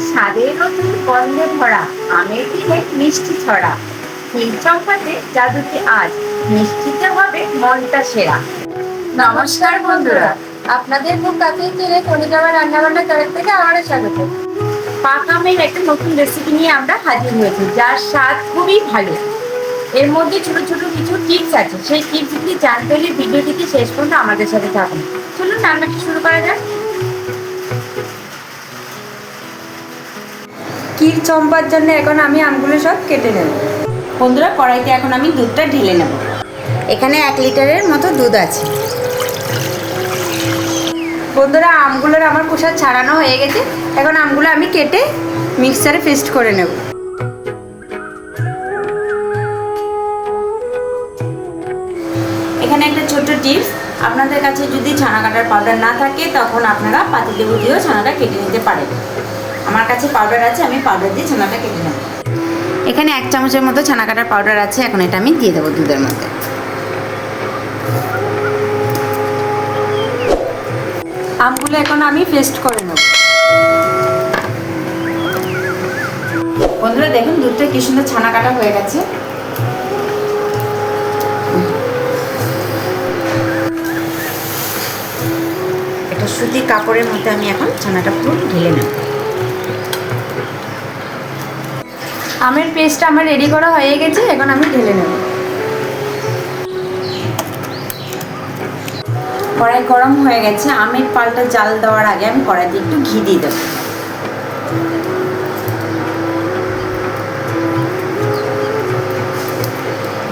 স্বাদের নতুন গন্ধে ভরা আমের দিনে মিষ্টি ছড়া। এই চম্পাতে জাদুতে আজ মিষ্টিতে হবে মনটা সেরা। নমস্কার বন্ধুরা, আপনাদের খুব কাছের ছেলে কলিকাবার রান্নাবান্না তরফ থেকে আমাদের স্বাগত। পাকা আমের একটা নতুন রেসিপি নিয়ে আমরা হাজির হয়েছি, যার স্বাদ খুবই ভালো। এর মধ্যে ছোট ছোট কিছু টিপস আছে, সেই টিপসগুলি জানতে হলে ভিডিওটিতে শেষ পর্যন্ত আমাদের সাথে থাকুন। চলুন রান্নাটি শুরু করা যাক। ক্ষীর চম্পার জন্য এখন আমি আমগুলো সব কেটে নেব। বন্ধুরা, কড়াইতে এখন আমি দুধটা ঢেলে নেব। এখানে 1 লিটারের মতো দুধ আছে। বন্ধুরা, আমগুলোর আমার খোসা ছাড়ানো হয়ে গেছে। এখন আমগুলো আমি কেটে মিক্সারে পেস্ট করে নেব। এখানে একটা ছোট্ট টিপস, আপনাদের কাছে যদি ছানা কাটার পাউডার না থাকে তখন আপনারা পাতিলেবু দিয়েও ছানাটা কেটে নিতে পারেন। আমার কাছে পাউডার আছে, আমি পাউডার দিয়ে ছানাটা কেটে নেব। এখানে 1 চামচের মতো ছানা কাটার পাউডার আছে। এখন এটা আমি দিয়ে দেবো দুধের মধ্যে। আমগুলো এখন আমি পেস্ট করে নেব। বন্ধুরা দেখুন, দুধটা কি সুন্দর ছানা কাটা হয়ে গেছে। একটা সুতির কাপড়ের মধ্যে আমি এখন ছানাটা পুরো ঢেলে নেব। আমের পেস্টটা আমার রেডি করা হয়ে গেছে, এখন আমি ঢেলে নেব। কড়াই গরম হয়ে গেছে। আমের পালটা জাল দেওয়ার আগে আমি কড়াইতে একটু ঘি দিয়ে দেবো।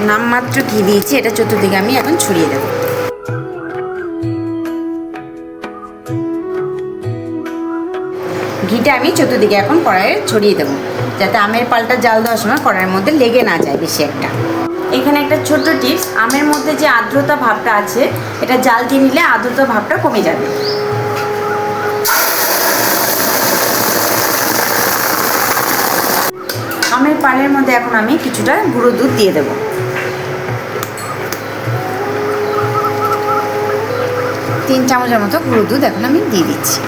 নামমাত্র ঘি দিয়েছি, এটা চতুর্দিকে আমি এখন ছড়িয়ে দেবো। ঘিটা আমি চতুর্দিকে এখন কড়াইয়ে ছড়িয়ে দেবো, যাতে আমের পালটা জাল দেওয়ার সময় কড়াইয়ের মধ্যে লেগে না যায় বেশি একটা। এখানে একটা ছোট্ট টিপস, আমের মধ্যে যে আর্দ্রতা ভাবটা আছে, এটা জাল দিয়ে নিলে আর্দ্রতা ভাবটা কমে যাবে। আমের পালের মধ্যে এখন আমি কিছুটা গুঁড়ো দুধ দিয়ে দেবো। 3 চামচের মতো গুঁড়ো দুধ এখন আমি দিয়ে দিচ্ছি।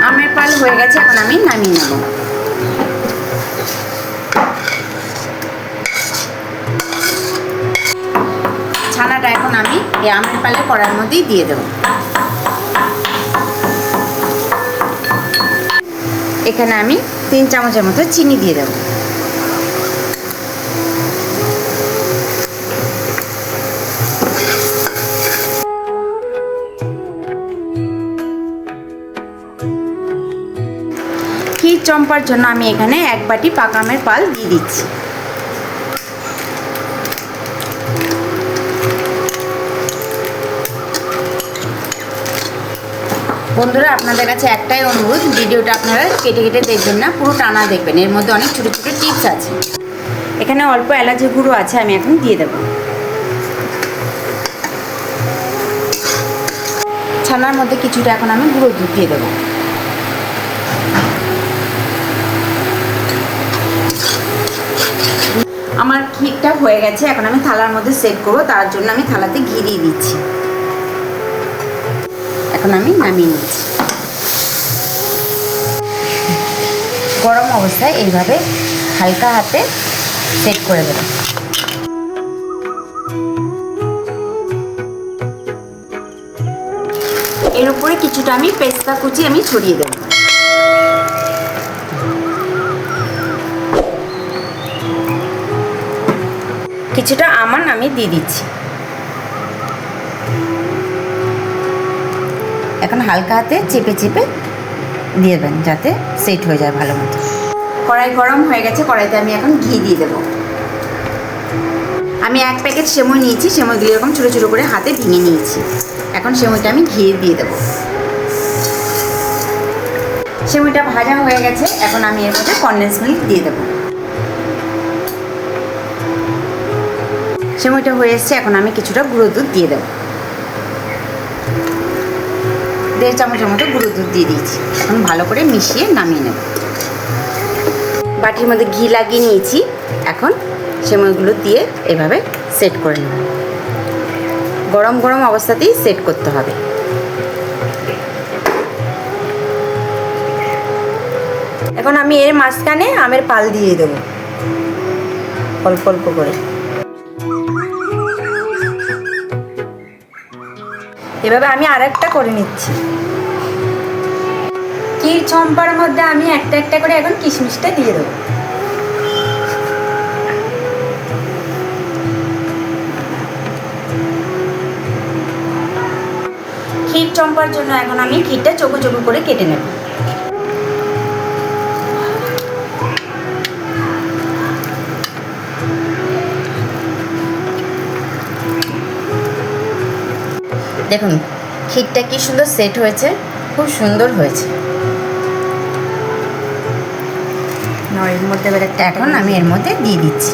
আমের পাল হয়ে গেছে, এখন আমি নামিয়ে নেব। ছানাটা এখন আমি এই আমের পালে কড়ার মধ্যেই দিয়ে দেবো। এখানে আমি 3 চামচের মতো চিনি দিয়ে দেবো। ক্ষীর চম্পার জন্য আমি এখানে 1 বাটি পাকা আমের পাল দিয়ে দিচ্ছি। বন্ধুরা, আপনাদের কাছে একটাই অনুরোধ, ভিডিওটা আপনারা কেটে কেটে দেখবেন না, পুরো টানা দেখবেন। এর মধ্যে অনেক ছোটো ছোটো টিপস আছে। এখানে অল্প এলাচি গুঁড়ো আছে, আমি এখন দিয়ে দেবো। ছানার মধ্যে কিছুটা এখন আমি গুঁড়ো দুধ দিয়ে দেবো। আমার ক্ষীরটা হয়ে গেছে, এখন আমি থালার মধ্যে সেট করবো। তার জন্য আমি থালাতে ঘি দিয়ে দিচ্ছি। এখন আমি নামিয়ে নিচ্ছি। গরম অবস্থায় এইভাবে হালকা হাতে সেট করে দেব। এর উপরে কিছুটা আমি পেস্তা কুচি আমি ছড়িয়ে দেব। কিছুটা আমান আমি দিয়ে দিচ্ছি। এখন হালকা হাতে চেপে চেপে দিয়ে দেবেন, যাতে সেট হয়ে যায় ভালো মতো। কড়াই গরম হয়ে গেছে, কড়াইতে আমি এখন ঘি দিয়ে দেবো। আমি 1 প্যাকেট সেমই নিয়েছি, সেমইগুলো এরকম ছোটো ছোটো করে হাতে ভেঙে নিয়েছি। এখন সেমইটা আমি ঘি দিয়ে দেবো। সেমইটা ভাজা হয়ে গেছে, এখন আমি এর মধ্যে কনডেন্স মিল্ক দিয়ে দেবো। সেমইটা হয়ে এসছে, এখন আমি কিছুটা গুঁড়ো দুধ দিয়ে দেবো। 1.5 চামচের মতো গুঁড়ো দুধ দিয়ে দিয়েছি। এখন ভালো করে মিশিয়ে নামিয়ে নেব। বাটির মধ্যে ঘি লাগিয়ে নিয়েছি, এখন সেমইগুলো দিয়ে এভাবে সেট করে নেব। গরম গরম অবস্থাতেই সেট করতে হবে। এখন আমি এর মাঝখানে আমের পাল দিয়ে দেবো অল্প অল্প করে। এভাবে আমি আরেকটা করে নিচ্ছি। ক্ষীর চম্পার মধ্যে আমি একটা একটা করে এখন কিশমিশটা দিয়ে দেবো। ক্ষীর চম্পার জন্য এখন আমি ক্ষীরটা চোখো চোখো করে কেটে নেব। দেখুন ক্ষীরটা কি সুন্দর সেট হয়েছে, খুব সুন্দর হয়েছে। এর মধ্যে এবার একটা এখন আমি এর মধ্যে দিয়ে দিচ্ছি।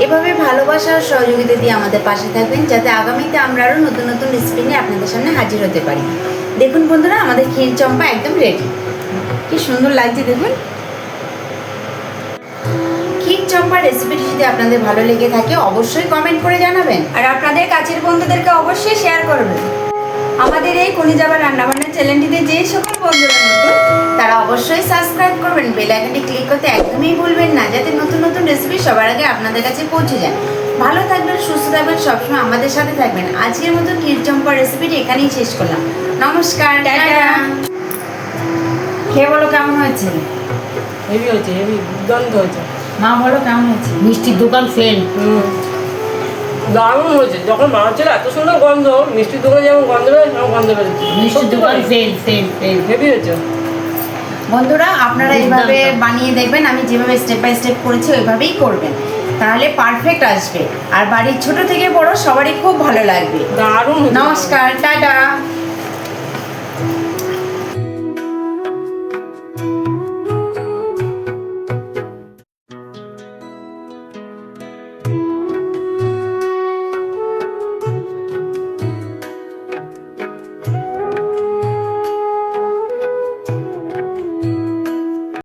এভাবে ভালোবাসা আর সহযোগিতা দিয়ে আমাদের পাশে থাকবেন, যাতে আগামীতে আমরা আরও নতুন নতুন রেসিপি নিয়ে আপনাদের সামনে হাজির হতে পারি। দেখুন বন্ধুরা, আমাদের ক্ষীর চম্পা একদম রেডি। কি সুন্দর লাগছে দেখুন। ক্ষীর চম্পা রেসিপিটি যদি আপনাদের ভালো লেগে থাকে অবশ্যই কমেন্ট করে জানাবেন। আর আপনাদের কাছের বন্ধুদেরকে অবশ্যই শেয়ার করবেন। আমাদের এই কলিজাবা রান্নাবান্না চ্যানেলটিতে যে সকল বন্ধুরা নতুন তারা অবশ্যই সাবস্ক্রাইব করবেন, বেল আইকনটি ক্লিক করতে একদমই ভুলবেন না, যাতে নতুন নতুন রেসিপি সবার আগে আপনাদের কাছে পৌঁছে যায়। ভালো থাকবেন, সুস্থ থাকবেন, সবসময় আমাদের সাথে থাকবেন। আজকের মতো ক্ষীর চম্পা রেসিপিটি এখানেই শেষ করলাম। নমস্কার, টাটা। খেয়ে বলো কেমন হয়েছে? হেভি হয়েছে, হেভি দুর্দান্ত হয়েছে। মা বলো কেমন হয়েছে? মিষ্টির দোকান ফেল। দারুণ হয়েছে। যখন বানাচ্ছিল এত সুন্দর গন্ধ, মিষ্টির দোকানে যেমন গন্ধ বেরোয় সেরকম গন্ধ বেরোচ্ছে। মিষ্টির দোকান ফেল ফেল ফেল। হেভি হয়েছে। বন্ধুরা আপনারা এইভাবে বানিয়ে দেখবেন, আমি যেভাবে স্টেপ বাই স্টেপ করেছি ওইভাবেই করবেন, তাহলে পারফেক্ট আসবে। আর বাড়ির ছোট থেকে বড় সবারই খুব ভালো লাগবে। দারুণ হয়েছে। নমস্কার, টাটা।